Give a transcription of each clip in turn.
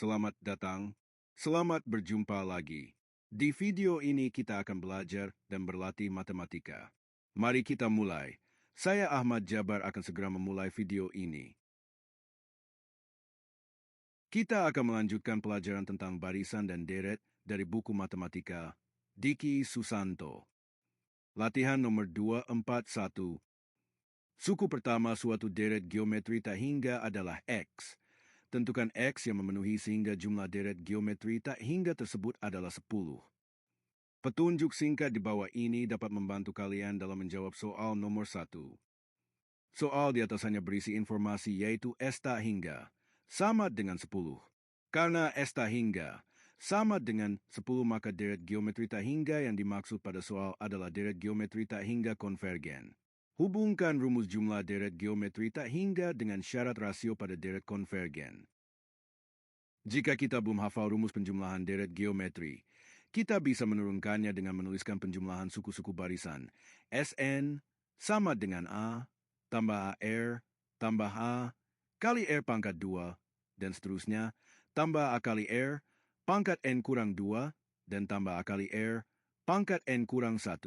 Selamat datang. Selamat berjumpa lagi. Di video ini kita akan belajar dan berlatih matematika. Mari kita mulai. Saya Ahmad Jabar akan segera memulai video ini. Kita akan melanjutkan pelajaran tentang barisan dan deret dari buku matematika Diki Susanto. Latihan nomor 241. Suku pertama suatu deret geometri tak hingga adalah X. Tentukan X yang memenuhi sehingga jumlah deret geometri tak hingga tersebut adalah 10. Petunjuk singkat di bawah ini dapat membantu kalian dalam menjawab soal nomor 1. Soal di atas hanya berisi informasi yaitu S tak hingga sama dengan 10. Karena S tak hingga sama dengan 10 maka deret geometri tak hingga yang dimaksud pada soal adalah deret geometri tak hingga konvergen. Hubungkan rumus jumlah deret geometri tak hingga dengan syarat rasio pada deret konvergen. Jika kita belum hafal rumus penjumlahan deret geometri, kita bisa menurunkannya dengan menuliskan penjumlahan suku-suku barisan. Sn sama dengan A, tambah AR, tambah A, kali R pangkat 2, dan seterusnya, tambah A kali R, pangkat N kurang 2, dan tambah A kali R, pangkat N kurang 1.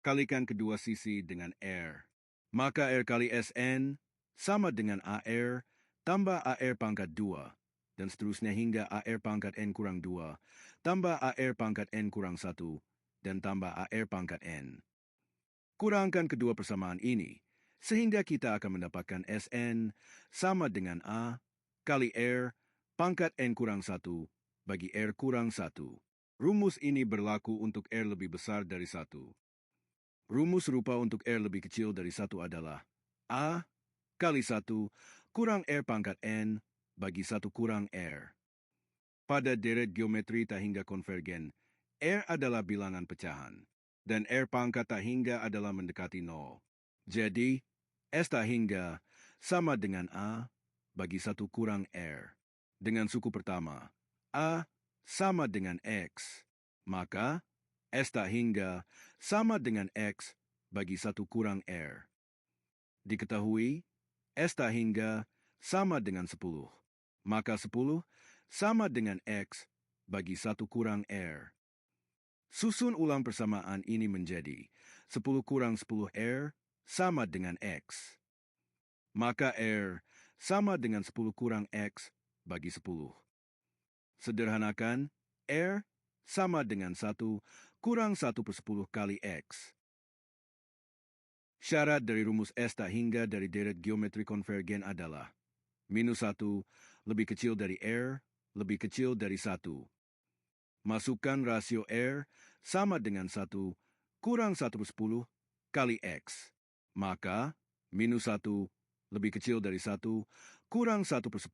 Kalikan kedua sisi dengan R. Maka R kali Sn sama dengan AR tambah AR pangkat 2, dan seterusnya hingga AR pangkat N kurang 2, tambah AR pangkat N kurang 1, dan tambah AR pangkat N. Kurangkan kedua persamaan ini, sehingga kita akan mendapatkan Sn sama dengan A kali R pangkat N kurang 1 bagi R kurang 1. Rumus ini berlaku untuk R lebih besar dari 1. Rumus serupa untuk R lebih kecil dari 1 adalah A kali 1 kurang R pangkat N bagi 1 kurang R. Pada deret geometri tak hingga konvergen, R adalah bilangan pecahan, dan R pangkat tak hingga adalah mendekati 0. Jadi, S tak hingga sama dengan A bagi 1 kurang R. Dengan suku pertama, A sama dengan X, maka S tak hingga sama dengan X bagi 1 kurang R. Diketahui, S tak hingga sama dengan 10. Maka 10 sama dengan X bagi 1 kurang R. Susun ulang persamaan ini menjadi 10 kurang 10 R sama dengan X. Maka R sama dengan 10 kurang X bagi 10. Sederhanakan, R sama dengan 1 kurang 1 per 10 kali X. Syarat dari rumus S tak hingga dari deret geometri konvergen adalah minus 1 lebih kecil dari R lebih kecil dari 1. Masukkan rasio R sama dengan 1 kurang 1 per 10 kali X. Maka, minus 1 lebih kecil dari 1 kurang 1 per 10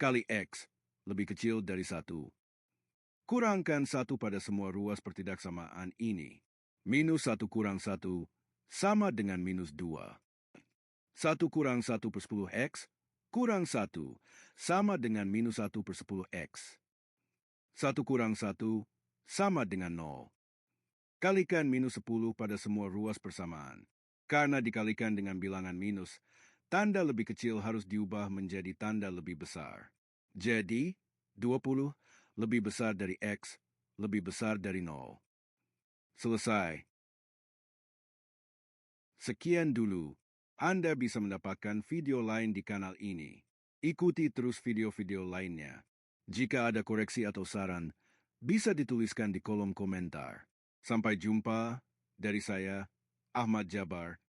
kali X lebih kecil dari 1. Kurangkan 1 pada semua ruas pertidaksamaan ini. Minus 1 kurang 1 sama dengan minus 2. 1 kurang 1 per 10 X kurang 1 sama dengan minus 1 per 10 X. 1 kurang 1 sama dengan 0. Kalikan minus 10 pada semua ruas persamaan. Karena dikalikan dengan bilangan minus, tanda lebih kecil harus diubah menjadi tanda lebih besar. Jadi, 20 lebih besar dari X lebih besar dari 0. Selesai. Sekian dulu. Anda bisa mendapatkan video lain di kanal ini. Ikuti terus video-video lainnya. Jika ada koreksi atau saran, bisa dituliskan di kolom komentar. Sampai jumpa dari saya, Ahmad Jabar.